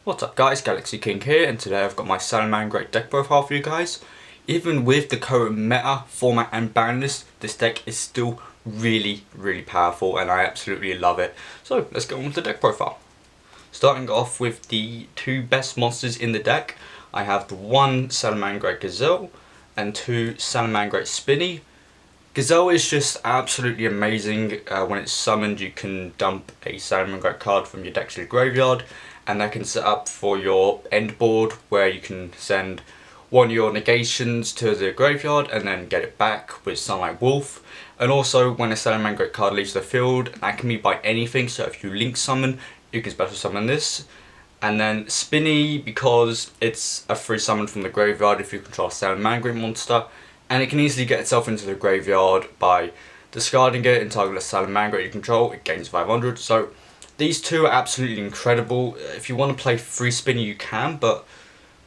What's up guys, Galaxy King here, and today I've got my SALAMANGREAT deck profile for you guys. Even with the current meta, format and ban list, this deck is still really powerful and I absolutely love it. So let's get on with the deck profile. Starting off with the two best monsters in the deck, I have the one SALAMANGREAT Gazelle and two SALAMANGREAT Spinny. Gazelle is just absolutely amazing. When it's summoned you can dump a SALAMANGREAT card from your deck to the graveyard, and that can set up for your end board where you can send one of your negations to the graveyard and then get it back with Sunlight Wolf. And also when a SALAMANGREAT card leaves the field, that can be by anything, so if you link summon you can special summon this. And then Spinny, because it's a free summon from the graveyard if you control a SALAMANGREAT monster, and it can easily get itself into the graveyard by discarding it and target a SALAMANGREAT you control. It gains 500, so these two are absolutely incredible. If you want to play 3 Spinny you can, but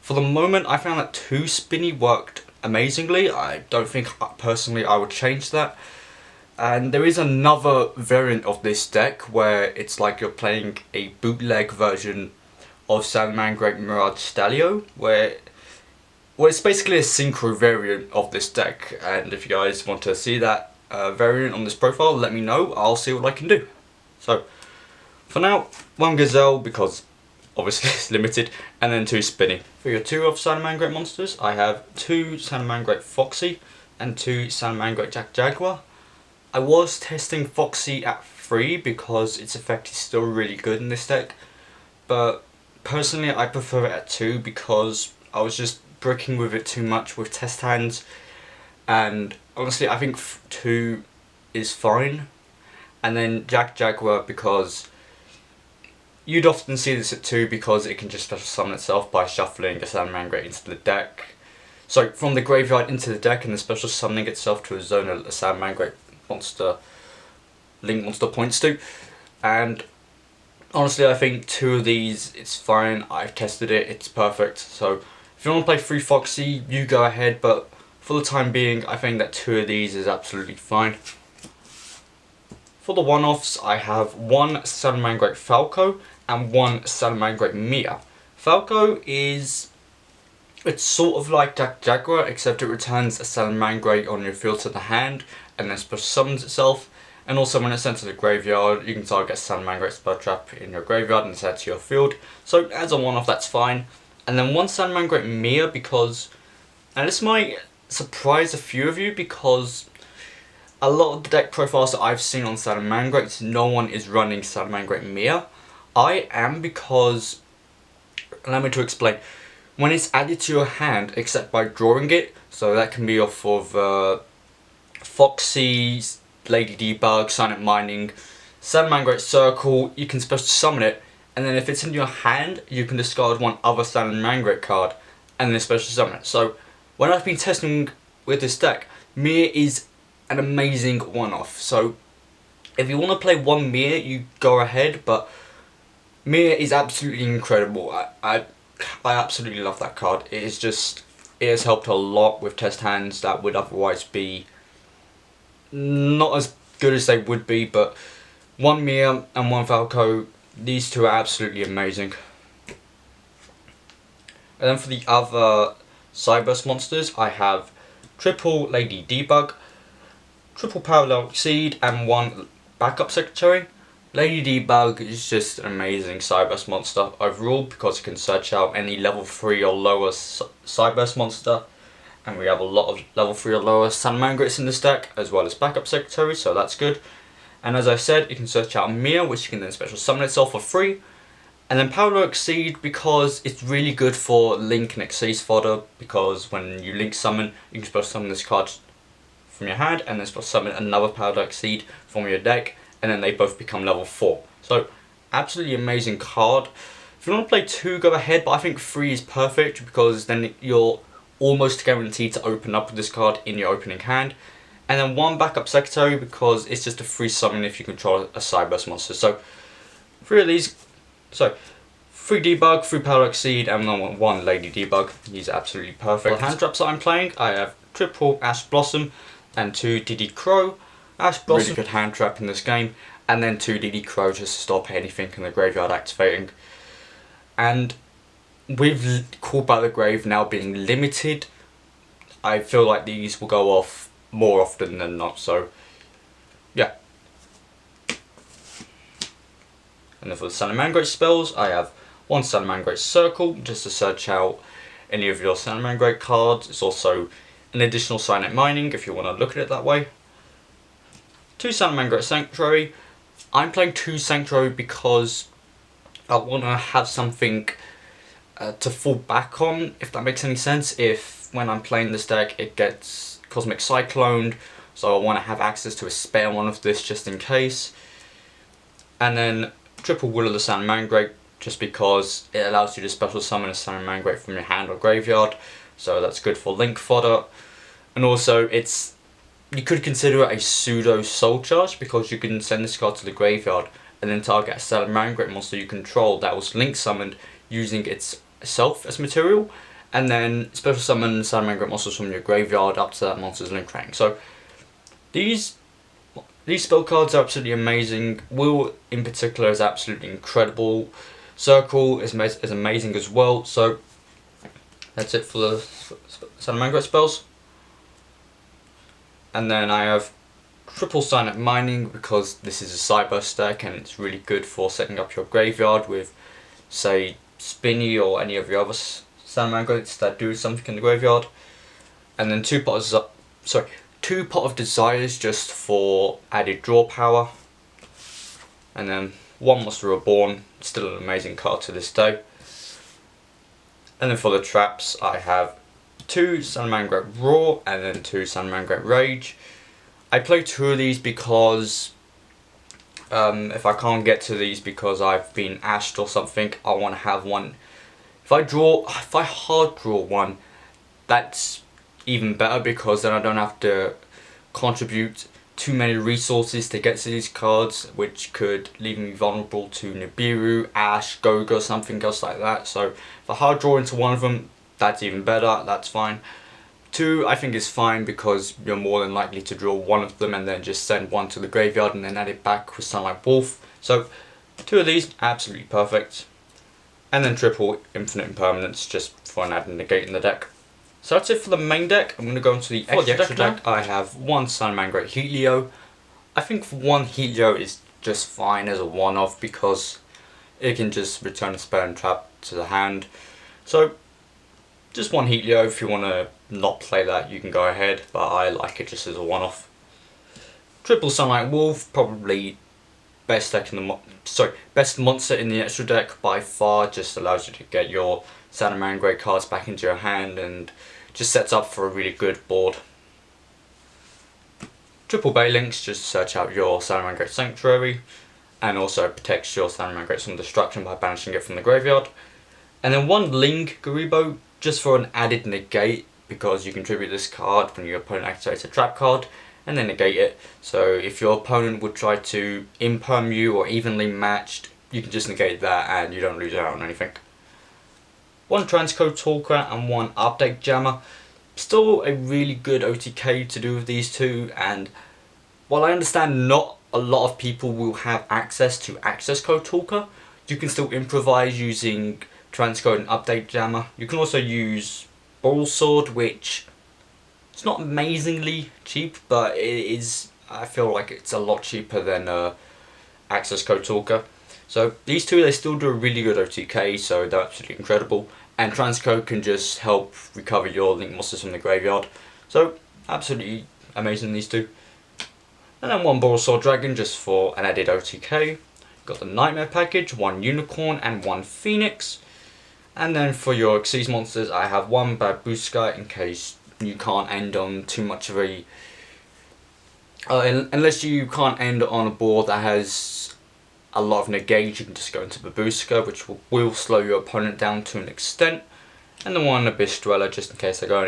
for the moment I found that 2 Spinny worked amazingly. I don't think personally I would change that. And there is another variant of this deck where it's like you're playing a bootleg version of SALAMANGREAT Mirage Stalio, where it's basically a synchro variant of this deck. And if you guys want to see that variant on this profile, let me know, I'll see what I can do. So for now, 1 Gazelle because obviously it's limited, and then 2 Spinny. For your 2 of SALAMANGREAT monsters, I have 2 SALAMANGREAT Foxy and 2 SALAMANGREAT Jaguar. I was testing Foxy at 3 because its effect is still really good in this deck, but personally I prefer it at 2 because I was just bricking with it too much with test hands, and honestly I think 2 is fine. And then Jaguar because you'd often see this at 2 because it can just special summon itself by shuffling a SALAMANGREAT into the deck. So from the graveyard into the deck and then special summoning itself to a zone that a SALAMANGREAT monster, link monster points to. And honestly I think 2 of these, it's fine. I've tested it, it's perfect. So if you want to play 3 Foxy, you go ahead, but for the time being I think that 2 of these is absolutely fine. For the one-offs, I have 1 SALAMANGREAT Falco and 1 SALAMANGREAT Mia. Falco is, it's sort of like Jaguar, except it returns a SALAMANGREAT on your field to the hand and then special summons itself. And also when it's sent to the graveyard, you can target a SALAMANGREAT spell trap in your graveyard and set to your field. So as a one-off, that's fine. And then 1 SALAMANGREAT Mia because, and this might surprise a few of you because a lot of the deck profiles that I've seen on SALAMANGREAT, no one is running SALAMANGREAT Mia. I am because, allow me to explain, when it's added to your hand except by drawing it, so that can be off of Foxy, Lady Debug, Silent Mining, SALAMANGREAT Circle, you can special summon it, and then if it's in your hand you can discard 1 other SALAMANGREAT card and then special summon it. So when I've been testing with this deck, Mia is an amazing one-off. So if you want to play 1 Mia, you go ahead, but Mia is absolutely incredible. I absolutely love that card. It is just, it has helped a lot with test hands that would otherwise be not as good as they would be, but 1 Mia and 1 Falco, these 2 are absolutely amazing. And then for the other Cyburst monsters, I have triple Lady Debug, triple Parallel Seed and 1 backup secretary. Lady Debug is just an amazing Cyburst monster overall because it can search out any level 3 or lower Cyburst monster, and we have a lot of level 3 or lower SALAMANGREATs in this deck as well as backup secretary, so that's good. And as I said, you can search out Mia, which you can then special summon itself for free. And then Parallel Exceed because it's really good for Link and Xyz fodder, because when you Link summon you can special summon this card from your hand and then special summon another Parallel Exceed from your deck, and then they both become level 4. So absolutely amazing card. If you want to play 2, go ahead, but I think 3 is perfect because then you're almost guaranteed to open up with this card in your opening hand. And then 1 backup secretary because it's just a free summon if you control a Cyburst monster. So 3 of these, so 3 Debug, 3 Parallel Exceed and 1 Lady Debug. These are absolutely perfect. For the hand traps that I'm playing, I have triple Ash Blossom and 2 Diddy Crow. Ash Blossom, really good hand trap in this game, and then 2 Diddy Crow just to stop anything in the graveyard activating. And with Called by the Grave now being limited, I feel like these will go off more often than not, so yeah. And then for the Salamangreat spells, I have one Salamangreat Circle, just to search out any of your Salamangreat cards. It's also an additional Cyanide Mining, if you want to look at it that way. 2 Salamangreat Sanctuary. I'm playing 2 Sanctuary because I want to have something to fall back on, if that makes any sense. If when I'm playing this deck it gets Cosmic Cycloned, so I want to have access to a spare one of this just in case. And then triple Will of the Salamangreat, just because it allows you to special summon a Salamangreat from your hand or graveyard, so that's good for link fodder. And also you could consider it a pseudo soul charge, because you can send this card to the graveyard and then target a Salamangreat monster you control that was link summoned using itself as material, and then special summon Salamangreat monsters from your graveyard up to that monster's link rank. So these spell cards are absolutely amazing. Will in particular is absolutely incredible. Circle is amazing as well. So that's it for the Salamangreat spells. And then I have triple Cyanide Mining, because this is a Cyburst deck and it's really good for setting up your graveyard with, say, Spinny or any of your other Salamangreats that do something in the graveyard. And then 2 Pot of Desires, just for added draw power. And then 1 Monster Reborn, still an amazing card to this day. And then for the traps, I have 2 Salamangreat Roar and then 2 Salamangreat Rage. I play 2 of these because if I can't get to these because I've been ashed or something, I want to have one. If I hard draw one, that's even better, because then I don't have to contribute too many resources to get to these cards, which could leave me vulnerable to Nibiru, Ash, Goga, something else like that. So if I hard draw into one of them, that's even better, that's fine. 2 I think is fine, because you're more than likely to draw one of them and then just send one to the graveyard and then add it back with Sunlight Wolf. So 2 of these, absolutely perfect. And then triple Infinite Impermanence, just for an add and negate in the deck. So that's it for the main deck. I'm going to go into the extra deck. I have 1 Salamangreat Helio. I think 1 Helio is just fine as a one-off, because it can just return a spell and trap to the hand. So just 1 Helio. If you want to not play that, you can go ahead, but I like it just as a one-off. Triple Sunlight Wolf, probably best monster in the extra deck by far. Just allows you to get your Salamangreat cards back into your hand and just sets up for a really good board. Triple Balinks, just search out your Salamangreat Sanctuary, and also protects your Salamangreat from destruction by banishing it from the graveyard. And then 1 Ling Garibo, just for an added negate, because you contribute this card when your opponent activates a trap card and then negate it. So if your opponent would try to imperm you or evenly matched, you can just negate that and you don't lose out on anything. 1 Transcode Talker and 1 Update Jammer. Still a really good OTK to do with these 2, and while I understand not a lot of people will have access to Access Code Talker, you can still improvise using Transcode and Update Jammer. You can also use Broadsword, which it's not amazingly cheap, but it is, I feel like it's a lot cheaper than Access Code Talker. So these 2, they still do a really good OTK, so they're absolutely incredible. And Transcode can just help recover your link monsters from the graveyard. So absolutely amazing, these 2. And then 1 Broadsword Dragon, just for an added OTK. Got the Nightmare package, 1 Unicorn and 1 Phoenix. And then for your Xyz monsters, I have 1 Babushka, in case you can't end on too much of a... unless you can't end on a board that has a lot of negate, you can just go into Babushka, which will slow your opponent down to an extent. And then 1 Abyss Dweller, just in case I go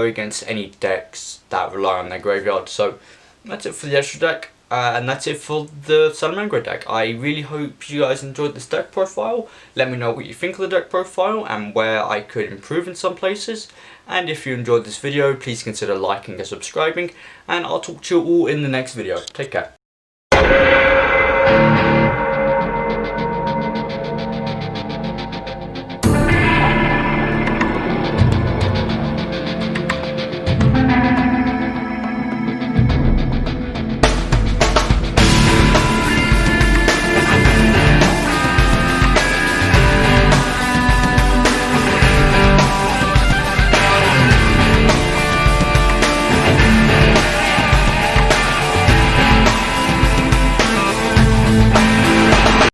against any decks that rely on their graveyard. So that's it for the extra deck. And that's it for the Salamangreat deck. I really hope you guys enjoyed this deck profile. Let me know what you think of the deck profile and where I could improve in some places. And if you enjoyed this video, please consider liking and subscribing. And I'll talk to you all in the next video. Take care.